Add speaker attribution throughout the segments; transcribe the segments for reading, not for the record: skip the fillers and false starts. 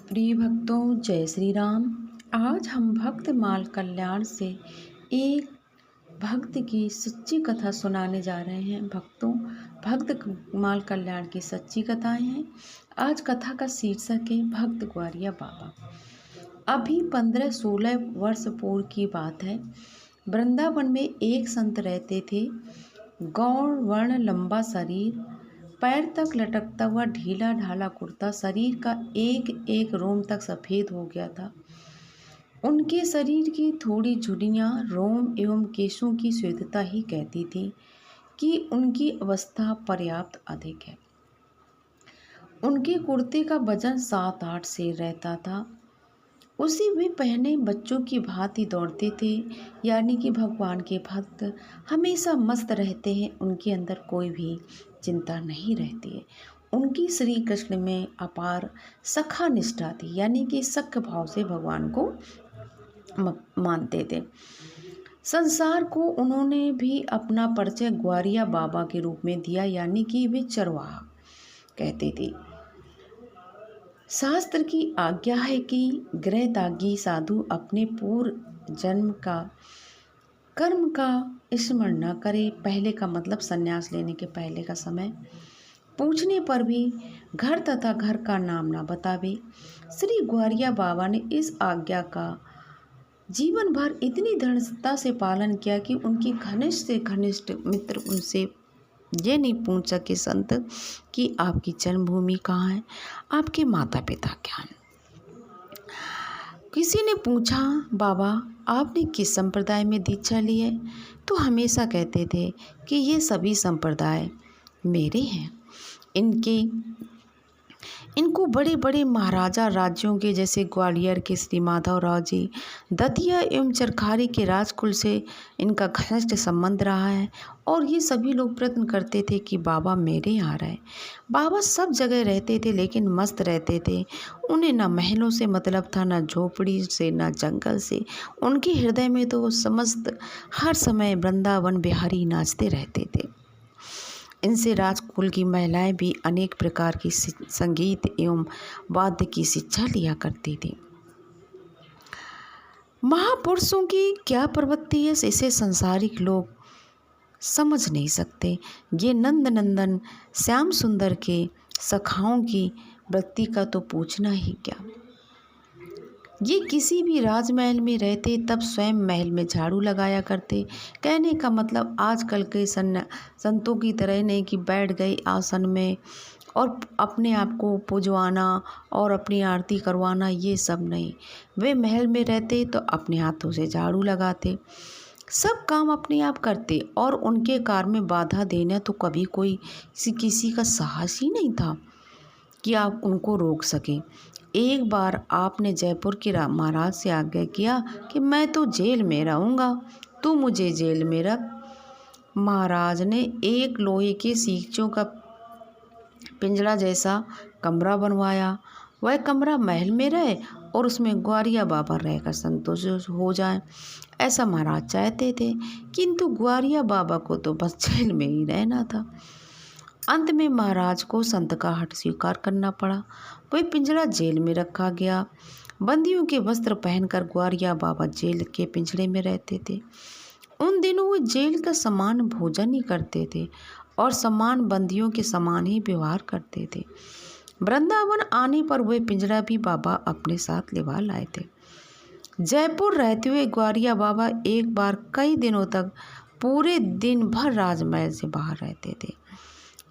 Speaker 1: प्रिय भक्तों, जय श्री राम। आज हम भक्त माल कल्याण से एक भक्त की सच्ची कथा सुनाने जा रहे हैं। भक्तों, भक्त माल कल्याण की सच्ची कथाएं हैं। आज कथा का शीर्षक है भक्त ग्वारिया बाबा। अभी 15-16 वर्ष पूर्व की बात है। वृंदावन में एक संत रहते थे। गौण वर्ण, लंबा शरीर, पैर तक लटकता हुआ ढीला ढाला कुर्ता, शरीर का एक एक रोम तक सफ़ेद हो गया था। उनके शरीर की थोड़ी झुर्रियाँ रोम एवं केशों की श्वेतता ही कहती थी कि उनकी अवस्था पर्याप्त अधिक है। उनके कुर्ते का वजन 7-8 सेर रहता था। उसी वे पहने बच्चों की भांति दौड़ते थे, यानी कि भगवान के भक्त हमेशा मस्त रहते हैं। उनके अंदर कोई भी चिंता नहीं रहती है। उनकी श्री कृष्ण में अपार सखा निष्ठा थी, यानी कि सख भाव से भगवान को मानते थे। संसार को उन्होंने भी अपना परिचय ग्वारिया बाबा के रूप में दिया, यानी कि वे चरवाहा कहते थे। शास्त्र की आज्ञा है कि गृह त्यागी साधु अपने पूर्व जन्म का कर्म का स्मरण न करे। पहले का मतलब संन्यास लेने के पहले का समय। पूछने पर भी घर तथा घर का नाम न बतावे। श्री ग्वारिया बाबा ने इस आज्ञा का जीवन भर इतनी दृढ़ता से पालन किया कि उनके घनिष्ठ से घनिष्ठ मित्र उनसे ये नहीं पूछ सके संत कि आपकी जन्मभूमि कहाँ है, आपके माता पिता क्या हैं। किसी ने पूछा, बाबा आपने किस संप्रदाय में दीक्षा ली है, तो हमेशा कहते थे कि ये सभी संप्रदाय मेरे हैं। इनको बड़े बड़े महाराजा राज्यों के जैसे ग्वालियर के श्री माधवराव जी, दतिया एवं चरखारी के राजकुल से इनका घनिष्ठ संबंध रहा है। और ये सभी लोग प्रयत्न करते थे कि बाबा मेरे यहाँ रहे। बाबा सब जगह रहते थे, लेकिन मस्त रहते थे। उन्हें ना महलों से मतलब था, ना झोपड़ी से, ना जंगल से। उनके हृदय में तो वो समस्त हर समय वृंदावन बिहारी नाचते रहते थे। इनसे राजकुल की महिलाएं भी अनेक प्रकार की संगीत एवं वाद्य की शिक्षा लिया करती थी। महापुरुषों की क्या प्रवृत्ति है, इसे संसारिक लोग समझ नहीं सकते। ये नंद नंदन श्याम सुंदर के सखाओं की वृत्ति का तो पूछना ही क्या। ये किसी भी राजमहल में रहते तब स्वयं महल में झाड़ू लगाया करते। कहने का मतलब आजकल के संतों की तरह नहीं कि बैठ गए आसन में और अपने आप को पुजवाना और अपनी आरती करवाना, ये सब नहीं। वे महल में रहते तो अपने हाथों से झाड़ू लगाते, सब काम अपने आप करते और उनके कार्य में बाधा देना तो कभी कोई किसी का साहस ही नहीं था कि आप उनको रोक सकें। एक बार आपने जयपुर के महाराज से आज्ञा किया कि मैं तो जेल में रहूँगा, तू मुझे जेल में रख। महाराज ने एक लोहे के सींचों का पिंजरा जैसा कमरा बनवाया। वह कमरा महल में रहे और उसमें ग्वारिया बाबा रहकर संतोष हो जाए, ऐसा महाराज चाहते थे। किंतु ग्वारिया बाबा को तो बस जेल में ही रहना था। अंत में महाराज को संत का हठ स्वीकार करना पड़ा। वह पिंजरा जेल में रखा गया। बंदियों के वस्त्र पहनकर ग्वारिया बाबा जेल के पिंजरे में रहते थे। उन दिनों वो जेल का समान भोजन ही करते थे और समान बंदियों के समान ही व्यवहार करते थे। वृंदावन आने पर वह पिंजरा भी बाबा अपने साथ लेवा लाए थे। जयपुर रहते हुए ग्वारिया बाबा एक बार कई दिनों तक पूरे दिन भर राजमहल से बाहर रहते थे।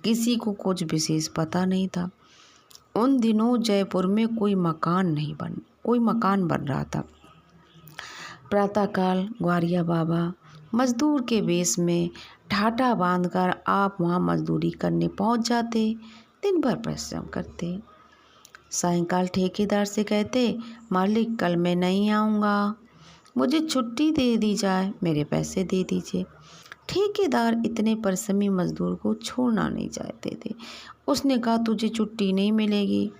Speaker 1: किसी को कुछ विशेष पता नहीं था। उन दिनों जयपुर में कोई मकान बन रहा था। प्रातःकाल ग्वारिया बाबा मजदूर के वेश में ठाठा बांधकर आप वहाँ मजदूरी करने पहुँच जाते। दिन भर परिश्रम करते। सायंकाल ठेकेदार से कहते, मालिक कल मैं नहीं आऊँगा, मुझे छुट्टी दे दी जाए, मेरे पैसे दे दीजिए। ठेकेदार इतने परिश्रमी मजदूर को छोड़ना नहीं चाहते थे। उसने कहा, तुझे छुट्टी नहीं मिलेगी,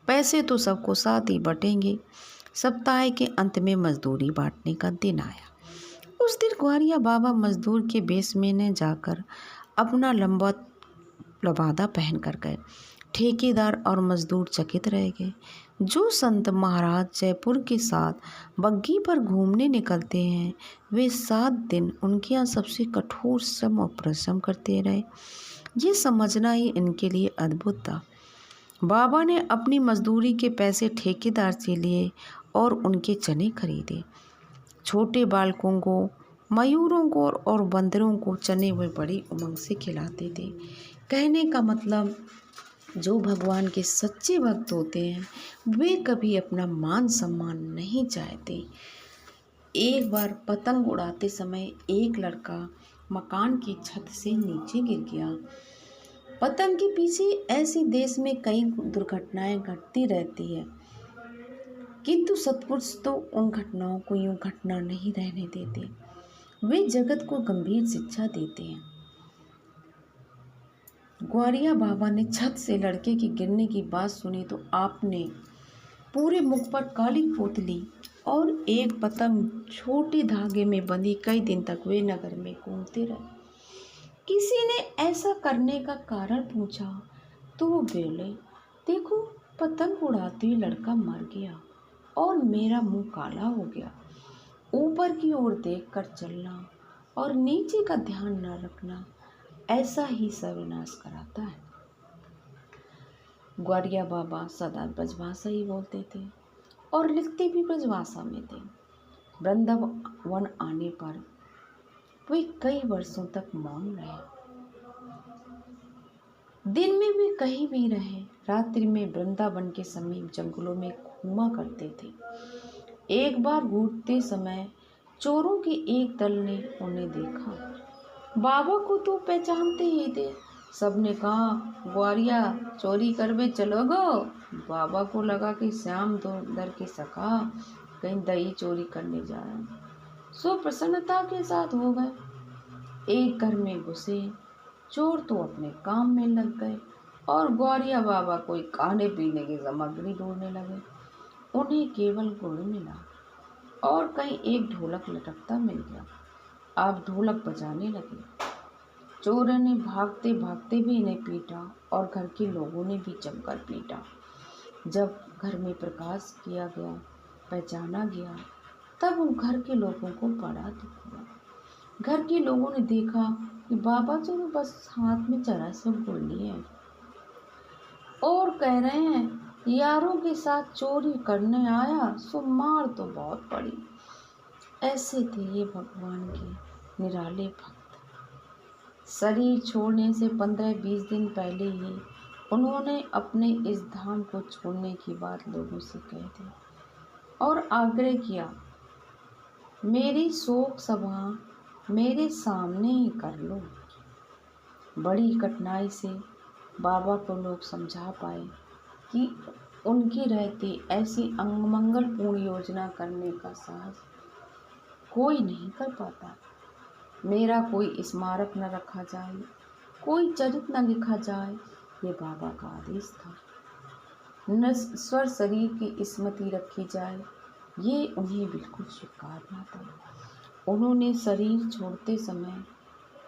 Speaker 1: पैसे तो सबको साथ ही बटेंगे। सप्ताह के अंत में मजदूरी बांटने का दिन आया। उस दिन ग्वारिया बाबा मजदूर के बेस में न जाकर अपना लंबा लबादा पहन कर गए। ठेकेदार और मजदूर चकित रह गए। जो संत महाराज जयपुर के साथ बग्घी पर घूमने निकलते हैं, वे 7 दिन उनके यहाँ सबसे कठोर श्रम और परिश्रम करते रहे। ये समझना ही इनके लिए अद्भुत था। बाबा ने अपनी मजदूरी के पैसे ठेकेदार से लिए और उनके चने खरीदे। छोटे बालकों को, मयूरों को और बंदरों को चने वे बड़ी उमंग से खिलाते थे। कहने का मतलब, जो भगवान के सच्चे भक्त होते हैं वे कभी अपना मान सम्मान नहीं चाहते। एक बार पतंग उड़ाते समय एक लड़का मकान की छत से नीचे गिर गया। पतंग के पीछे ऐसे देश में कई दुर्घटनाएं घटती रहती है, किंतु सत्पुरुष तो उन घटनाओं को यूं घटना नहीं रहने देते। वे जगत को गंभीर शिक्षा देते हैं। ग्वारिया बाबा ने छत से लड़के के गिरने की बात सुनी तो आपने पूरे मुख पर काली पोत ली और एक पतंग छोटे धागे में बंधी कई दिन तक वे नगर में घूमते रहे। किसी ने ऐसा करने का कारण पूछा तो वो बोले, देखो पतंग उड़ाते हुए लड़का मर गया और मेरा मुंह काला हो गया। ऊपर की ओर देखकर चलना और नीचे का ध्यान न रखना ऐसा ही सर्वनाश कराता है। ग्वारिया बाबा सदा ब्रजभाषा ही बोलते थे और लिखते भी ब्रजभाषा में थे। वृंदावन आने पर वे कई वर्षों तक मौन रहे। दिन में वे कहीं भी रहे, रात्रि में वृंदावन के समीप जंगलों में घूमा करते थे। एक बार घूमते समय चोरों के एक दल ने उन्हें देखा। बाबा को तो पहचानते ही थे। सबने कहा, ग्वारिया चोरी करवे चलोगो। बाबा को लगा कि श्याम सुंदर के सखा कहीं दही चोरी करने जा रहे हैं, सो प्रसन्नता के साथ हो गए। एक घर में घुसे, चोर तो अपने काम में लग गए और ग्वारिया बाबा कोई खाने पीने की सामग्री ढूंढने लगे। उन्हें केवल गुड़ मिला और कहीं एक ढोलक लटकता मिल गया। आप ढोलक बजाने लगे। चोरों ने भागते भागते भी इन्हें पीटा और घर के लोगों ने भी जमकर पीटा। जब घर में प्रकाश किया गया, पहचाना गया, तब उन घर के लोगों को बड़ा दुख हुआ। घर के लोगों ने देखा कि बाबा जो बस हाथ में जरा सा गुड़ लिए हैं और कह रहे हैं, यारों के साथ चोरी करने आया सो मार तो बहुत पड़ी। ऐसे थे ये भगवान के निराले भक्त। शरीर छोड़ने से 15-20 दिन पहले ही उन्होंने अपने इस धाम को छोड़ने की बात लोगों से कह दी और आग्रह किया, मेरी शोक सभा मेरे सामने ही कर लो। बड़ी कठिनाई से बाबा को लोग समझा पाए कि उनकी रहती ऐसी अमंगलपूर्ण योजना करने का साहस कोई नहीं कर पाता। मेरा कोई स्मारक न रखा जाए, कोई चरित्र न लिखा जाए, ये बाबा का आदेश था। नश्वर शरीर की स्मृति रखी जाए, ये उन्हें बिल्कुल स्वीकार न था। उन्होंने शरीर छोड़ते समय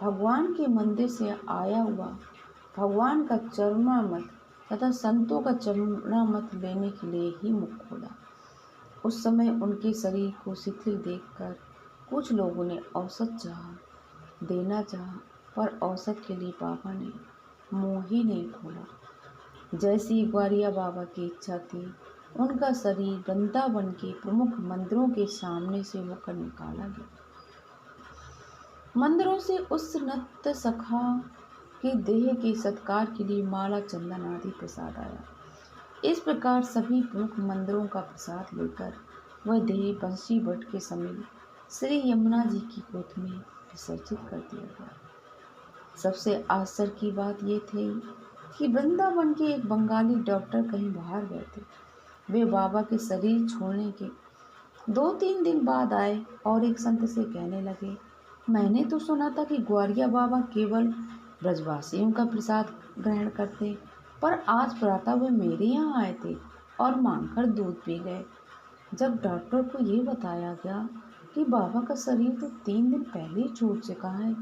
Speaker 1: भगवान के मंदिर से आया हुआ भगवान का चरणामृत तथा संतों का चरणामृत लेने के लिए ही मुख खोला। उस समय उनके शरीर को शिथिल देखकर कुछ लोगों ने औसत देना चाहा, पर औसत के लिए बाबा ने मुंह ही नहीं खोला। जैसी ग्वारिया बाबा की इच्छा थी, उनका शरीर वृंदावन के प्रमुख मंदिरों के सामने से होकर निकाला गया। मंदिरों से उस नृत्य सखा के देह के सत्कार के लिए माला, चंदन आदि प्रसाद आया। इस प्रकार सभी प्रमुख मंदिरों का प्रसाद लेकर वह देह बंसी भट्ट के समीप श्री यमुना जी की गोद में विसर्जित कर दिया गया। सबसे आश्चर्य की बात ये थी कि वृंदावन के एक बंगाली डॉक्टर कहीं बाहर गए थे। वे बाबा के शरीर छोड़ने के 2-3 दिन बाद आए और एक संत से कहने लगे, मैंने तो सुना था कि ग्वारिया बाबा केवल ब्रजवासियों का प्रसाद ग्रहण करते, पर आज प्रातः वे मेरे यहाँ आए थे और मांगकर दूध पी गए। जब डॉक्टर को ये बताया गया कि बाबा का शरीर तो 3 दिन पहले ही छूट चुका है,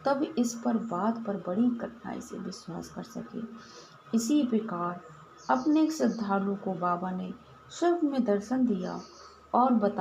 Speaker 1: तब इस पर बात पर बड़ी कठिनाई से विश्वास कर सके। इसी प्रकार अपने एक श्रद्धालु को बाबा ने स्वप्न में दर्शन दिया और बताया